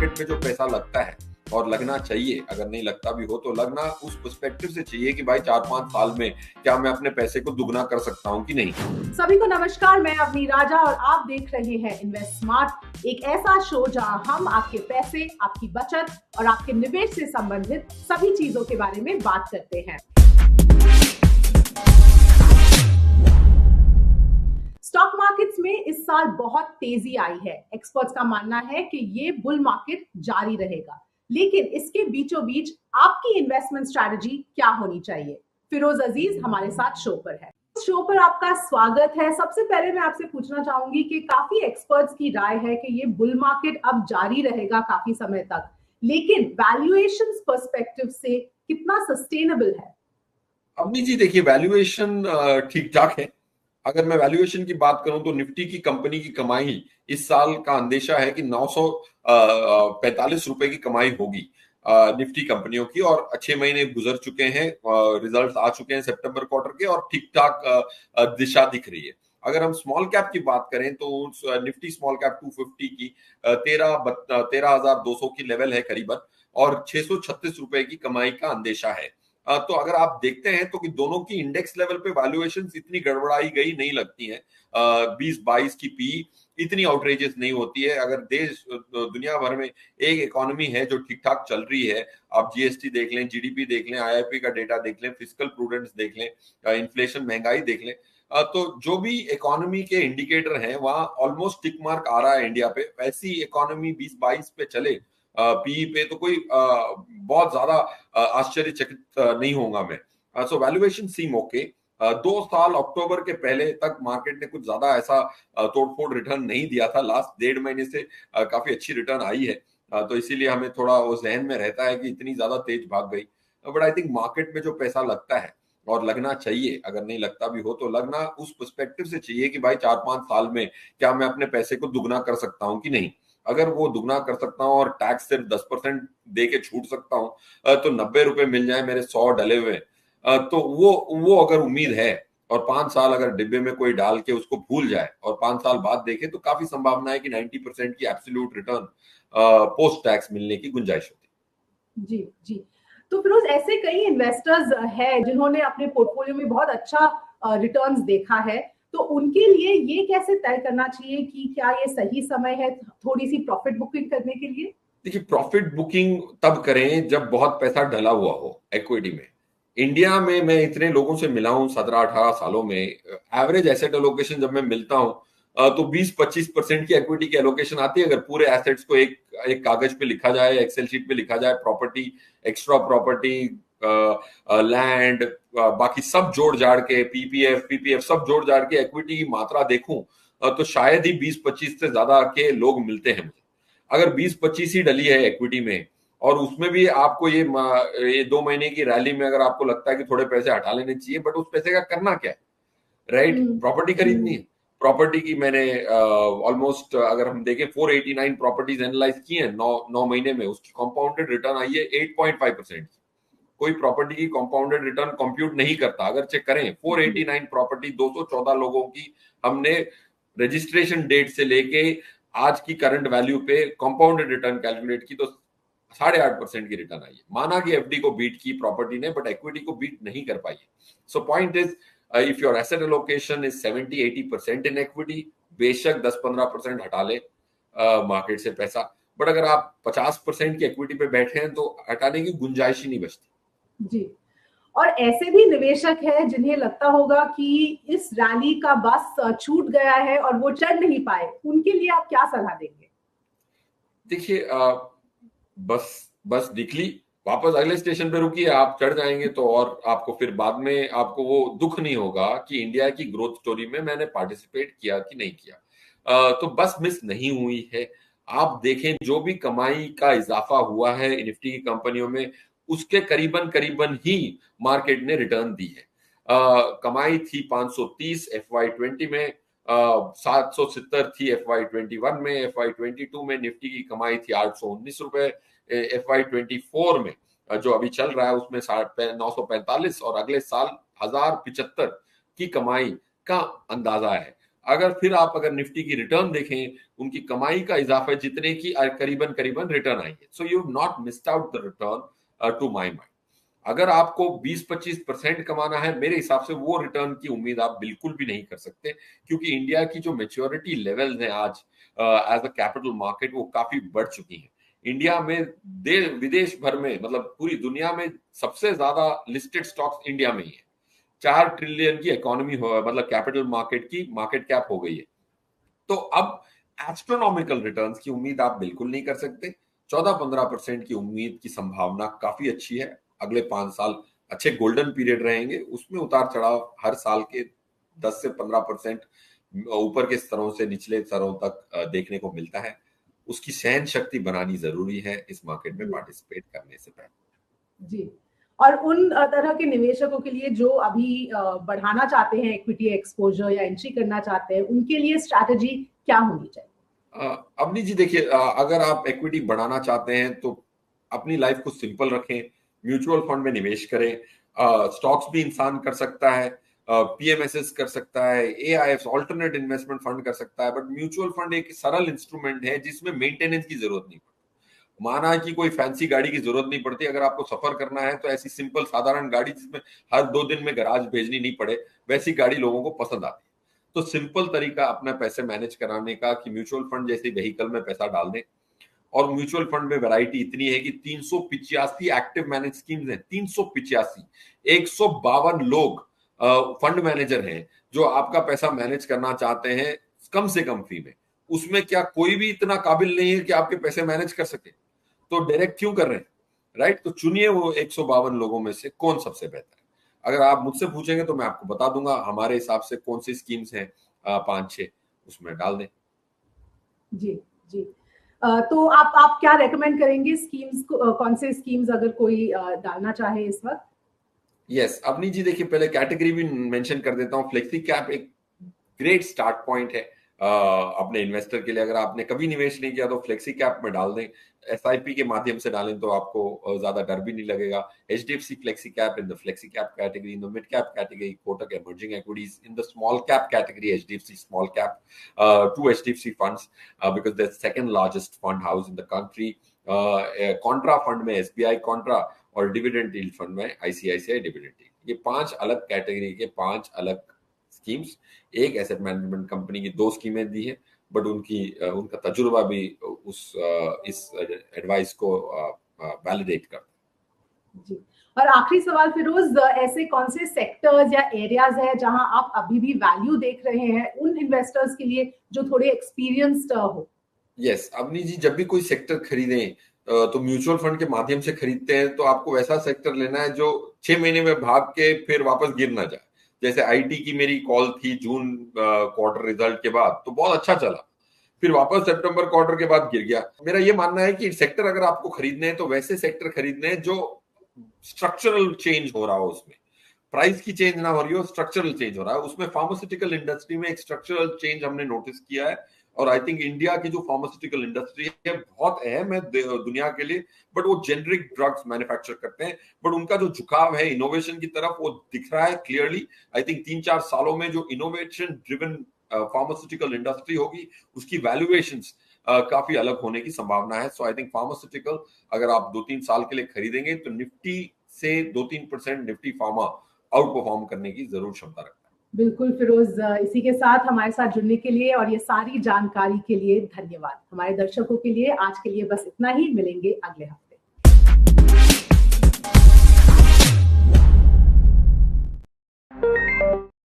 Market में जो पैसा लगता है और लगना चाहिए, अगर नहीं लगता भी हो तो लगना उस पर्सपेक्टिव से चाहिए कि भाई 4-5 साल में क्या मैं अपने पैसे को दुगना कर सकता हूं कि नहीं। सभी को नमस्कार, मैं अवनी राजा और आप देख रहे हैं इन्वेस्ट स्मार्ट, एक ऐसा शो जहां हम आपके पैसे, आपकी बचत और आपके निवेश से संबंधित सभी चीजों के बारे में बात करते हैं। स्टॉक मार्केट्स में इस साल बहुत तेजी आई है। एक्सपर्ट्स का मानना है कि ये बुल मार्केट जारी रहेगा, लेकिन इसके बीचों बीच आपकी इन्वेस्टमेंट स्ट्रैटेजी क्या होनी चाहिए? फिरोज अजीज हमारे साथ शो पर है। शो पर आपका स्वागत है। सबसे पहले मैं आपसे पूछना चाहूंगी कि काफी एक्सपर्ट्स की राय है कि ये बुल मार्केट अब जारी रहेगा काफी समय तक, लेकिन वैल्यूएशंस पर्सपेक्टिव से कितना सस्टेनेबल है? अवनी जी देखिए, वैल्यूएशन ठीक ठाक है। अगर मैं वैल्यूएशन की बात करूं तो निफ्टी की कंपनी की कमाई इस साल का अंदेशा है कि 945 रुपए की कमाई होगी निफ्टी कंपनियों की, और 6 महीने गुजर चुके हैं, रिजल्ट्स आ चुके हैं सितंबर क्वार्टर के, और ठीक ठाक दिशा दिख रही है। अगर हम स्मॉल कैप की बात करें तो निफ्टी स्मॉल कैप 250 की 13,200 की लेवल है करीबन, और 636 रुपए की कमाई का अंदेशा है। तो अगर आप देखते हैं तो कि दोनों की इंडेक्स लेवल पे वैल्यूएशन इतनी गड़बड़ाई गई नहीं लगती है। 20-22 की पी इतनी आउटरेजेस नहीं होती है। अगर देश दुनिया भर में एक इकोनॉमी है जो ठीक ठाक चल रही है, आप जीएसटी देख लें, जीडीपी देख लें, आईआईपी का डेटा देख लें, फिजिकल प्रूडेंस देख लें, इन्फ्लेशन महंगाई देख लें, तो जो भी इकोनॉमी के इंडिकेटर हैं वहां ऑलमोस्ट टिक मार्क आ रहा है इंडिया पे। वैसी इकोनॉमी 20-22 पे चले पीई पे तो कोई बहुत ज्यादा आश्चर्यचकित नहीं होगा मैं। सो वैल्यूएशन सीम ओके। 2 साल अक्टूबर के पहले तक मार्केट ने कुछ ज्यादा ऐसा तोड़फोड़ रिटर्न नहीं दिया था। लास्ट 1.5 महीने से काफी अच्छी रिटर्न आई है, तो इसीलिए हमें थोड़ा वो जहन में रहता है कि इतनी ज्यादा तेज भाग गई। बट आई थिंक मार्केट में जो पैसा लगता है और लगना चाहिए, अगर नहीं लगता भी हो तो लगना उस पर्सपेक्टिव से चाहिए कि भाई 4-5 साल में क्या मैं अपने पैसे को दुगना कर सकता हूँ कि नहीं। अगर वो दुगना कर सकता हूँ और टैक्स सिर्फ 10% दे के छूट सकता हूँ, तो 90 रुपए मिल जाए मेरे 100 डले हुए, तो वो अगर उम्मीद है, और 5 साल अगर डिब्बे में कोई डाल के उसको भूल जाए और 5 साल बाद देखे, तो काफी संभावना है कि 90% की एब्सोल्यूट रिटर्न पोस्ट टैक्स मिलने की गुंजाइश होती जी जी। तो फिरोज, ऐसे कई इन्वेस्टर्स हैं जिन्होंने अपने पोर्टफोलियो में बहुत अच्छा रिटर्न्स देखा है, तो उनके लिए ये कैसे तय करना चाहिए कि क्या ये सही समय है थोड़ी सी प्रॉफिट बुकिंग करने के लिए? देखिए, प्रॉफिट बुकिंग तब करें जब बहुत पैसा डला हुआ हो इक्विटी में। इंडिया में मैं इतने लोगों से मिला हूं 17-18 सालों में, एवरेज एसेट एलोकेशन जब मैं मिलता हूं तो 20-25% की इक्विटी की एलोकेशन आती है। अगर पूरे एसेट्स को एक एक कागज पे लिखा जाए, एक्सेल शीट पे लिखा जाए, प्रॉपर्टी, एक्स्ट्रा प्रॉपर्टी, लैंड, बाकी सब जोड़ जाड़ के, पीपीएफ सब जोड़ जाड़ के इक्विटी की मात्रा देखूं, तो शायद ही 20-25 से ज्यादा के लोग मिलते हैं मुझे। अगर 20-25 ही डली है इक्विटी में, और उसमें भी आपको ये 2 महीने की रैली में अगर आपको लगता है कि थोड़े पैसे हटा लेने चाहिए, बट उस पैसे का करना क्या है, राइट? प्रॉपर्टी खरीदनी है। प्रॉपर्टी की मैंने ऑलमोस्ट अगर हम देखें 489 प्रॉपर्टीज एनालाइज की हैं 9 महीने में, उसकी कंपाउंडेड रिटर्न आई है 8.5%। कोई प्रॉपर्टी की कंपाउंडेड रिटर्न कंप्यूट नहीं करता। अगर चेक करें 489 प्रॉपर्टी 214 लोगों की हमने रजिस्ट्रेशन डेट से लेके आज की करंट वैल्यू पे कंपाउंडेड रिटर्न कैलकुलेट की, तो 8.5% की रिटर्न आई है। माना कि एफडी को बीट की प्रॉपर्टी ने, बट इक्विटी को बीट नहीं कर पाई है। So point is, if your asset allocation is 70-80% in equity, बेशक 10-15% हटा ले मार्केट से पैसा, बट अगर आप 50% की इक्विटी पे बैठे हैं तो हटाने की गुंजाइश ही नहीं बचती। जी। और ऐसे भी निवेशक हैं जिन्हें लगता होगा कि इस रैली का बस छूट गया है और वो चढ़ नहीं पाए, उनके लिए आप क्या सलाह देंगे? देखिए, बस निकली, वापस अगले स्टेशन पे रुकिए, आप चढ़ जाएंगे तो, और आपको फिर बाद में आपको वो दुख नहीं होगा कि इंडिया की ग्रोथ स्टोरी में मैंने पार्टिसिपेट किया कि नहीं किया। तो बस मिस नहीं हुई है। आप देखें जो भी कमाई का इजाफा हुआ है निफ्टी की कंपनियों में, उसके करीबन करीबन ही मार्केट ने रिटर्न दी है। कमाई थी 530 FY20 में, 770 थी FY21 में, FY22 में निफ्टी की कमाई थी 819 रुपए, FY24 में जो अभी चल रहा है उसमें 945, और अगले साल 1075 की कमाई का अंदाजा है। अगर फिर आप अगर निफ्टी की रिटर्न देखें, उनकी कमाई का इजाफा जितने की करीबन करीबन रिटर्न आई है, so you not missed out the return to my mind. अगर आपको 20-25% कमाना है, मेरे हिसाब से वो रिटर्न की उम्मीद आप बिल्कुल भी नहीं कर सकते, क्योंकि इंडिया की जो मेच्योरिटी लेवल है आज एज अ कैपिटल मार्केट, वो काफी बढ़ चुकी है। इंडिया में विदेश भर में, मतलब पूरी दुनिया में सबसे ज्यादा लिस्टेड स्टॉक्स इंडिया में ही है। 4 ट्रिलियन की इकोनॉमी हो, मतलब कैपिटल मार्केट की मार्केट कैप हो गई है। तो अब एस्ट्रोनॉमिकल रिटर्न्स की उम्मीद आप बिल्कुल नहीं कर सकते। 14-15% की उम्मीद की संभावना काफी अच्छी है। अगले 5 साल अच्छे गोल्डन पीरियड रहेंगे, उसमें उतार चढ़ाव हर साल के 10 से 15% ऊपर के स्तरों से निचले स्तरों तक देखने को मिलता है। उसकी सहन शक्ति बनानी जरूरी है इस मार्केट में पार्टिसिपेट करने से पहले। जी। और उन तरह के निवेशकों के लिए जो अभी बढ़ाना चाहते हैं इक्विटी एक्सपोजर या एंट्री करना चाहते हैं, उनके लिए स्ट्रैटेजी क्या होनी चाहिए? अवनी जी देखिए, अगर आप इक्विटी बढ़ाना चाहते हैं तो अपनी लाइफ को सिंपल रखें, म्यूचुअल फंड में निवेश करें। स्टॉक्स भी इंसान कर सकता है, पीएमएसएस कर सकता है, एआईएफ ऑल्टरनेट इन्वेस्टमेंट फंड कर सकता है, बट म्यूचुअल फंड एक सरल इंस्ट्रूमेंट है जिसमें मेंटेनेंस की जरूरत नहीं पड़ती। माना कि कोई फैंसी गाड़ी की जरूरत नहीं पड़ती, अगर आपको सफर करना है तो ऐसी सिंपल साधारण गाड़ी जिसमें हर 2 दिन में गैराज भेजनी नहीं पड़े, वैसी गाड़ी लोगों को पसंद आती है। तो सिंपल तरीका अपना पैसे मैनेज कराने का कि म्यूचुअल फंड जैसे व्हीकल में पैसा डाल दें। और म्यूचुअल फंड में वैरायटी इतनी है कि 385 एक्टिव मैनेज स्कीम्स हैं। 385, 152 लोग फंड मैनेजर हैं जो आपका पैसा मैनेज करना चाहते हैं कम से कम फी में। उसमें क्या कोई भी इतना काबिल नहीं है कि आपके पैसे मैनेज कर सके? तो डायरेक्ट क्यों कर रहे हैं, राइट? तो चुनिए वो 152 लोगों में से कौन सबसे बेहतर है। अगर आप मुझसे पूछेंगे तो मैं आपको बता दूंगा हमारे हिसाब से कौन सी स्कीम्स हैं, 5-6 उसमें डाल दें। जी जी। तो आप क्या रेकमेंड करेंगे स्कीम्स को, कौन से स्कीम्स अगर कोई डालना चाहे इस वक्त? यस अवनी जी देखिए, पहले कैटेगरी भी मेंशन कर देता हूँ। फ्लेक्सी कैप एक ग्रेट स्टार्ट पॉइंट है अपने इन्वेस्टर के लिए। अगर आपने कभी निवेश नहीं किया तो फ्लेक्सी कैप में डाल दें। एसआईपी के माध्यम से डालें तो आपको ज्यादा डर भी नहीं लगेगा। HDFC flexi cap in the flexi cap category, in the mid cap category Kotak emerging equities, in the small cap category HDFC small cap, 2 HDFC funds because the second largest fund house in the country. Contra fund में SBI Contra और dividend yield fund में ICICI dividend yield. ये 5 अलग category के 5 अलग schemes. एक asset management company की 2 स्कीमें दी है, बट उनका तजुर्बा भी इस एडवाइस को वैलिडेट करता है। जी। और आखिरी सवाल फिरोज, ऐसे कौन से सेक्टर्स या एरियाज है जहां आप अभी भी वैल्यू देख रहे हैं उन इन्वेस्टर्स के लिए जो थोड़े एक्सपीरियंस्ड हो? यस अवनी जी, जब भी कोई सेक्टर खरीदें तो म्यूचुअल फंड के माध्यम से खरीदते हैं तो आपको वैसा सेक्टर लेना है जो 6 महीने में भाग के फिर वापस गिर ना जाए। जैसे आईटी की मेरी कॉल थी जून क्वार्टर रिजल्ट के बाद, तो बहुत अच्छा चला, फिर वापस सितंबर क्वार्टर के बाद गिर गया। मेरा ये मानना है कि सेक्टर अगर आपको खरीदने हैं तो वैसे सेक्टर खरीदने हैं जो स्ट्रक्चरल चेंज हो रहा हो, उसमें प्राइस की चेंज ना हो रही हो, स्ट्रक्चरल चेंज हो रहा है उसमें। फार्मास्यूटिकल इंडस्ट्री में एक स्ट्रक्चरल चेंज हमने नोटिस किया है, और आई थिंक इंडिया की जो फार्मास्यूटिकल इंडस्ट्री है बहुत अहम है दुनिया के लिए। बट वो जेनरिक ड्रग्स मैन्युफैक्चर करते हैं, बट उनका जो झुकाव है इनोवेशन की तरफ वो दिख रहा है क्लियरली। आई थिंक 3-4 सालों में जो इनोवेशन ड्रिवन फार्मास्यूटिकल इंडस्ट्री होगी उसकी वैल्यूएशंस काफी अलग होने की संभावना है। सो आई थिंक फार्मास्यूटिकल अगर आप 2-3 साल के लिए खरीदेंगे तो निफ्टी से 2-3% निफ्टी फार्मा आउट परफॉर्म करने की जरूर क्षमता रखता है। बिल्कुल फिरोज, इसी के साथ हमारे साथ जुड़ने के लिए और ये सारी जानकारी के लिए धन्यवाद। हमारे दर्शकों के लिए आज के लिए बस इतना ही, मिलेंगे अगले हफ्ते।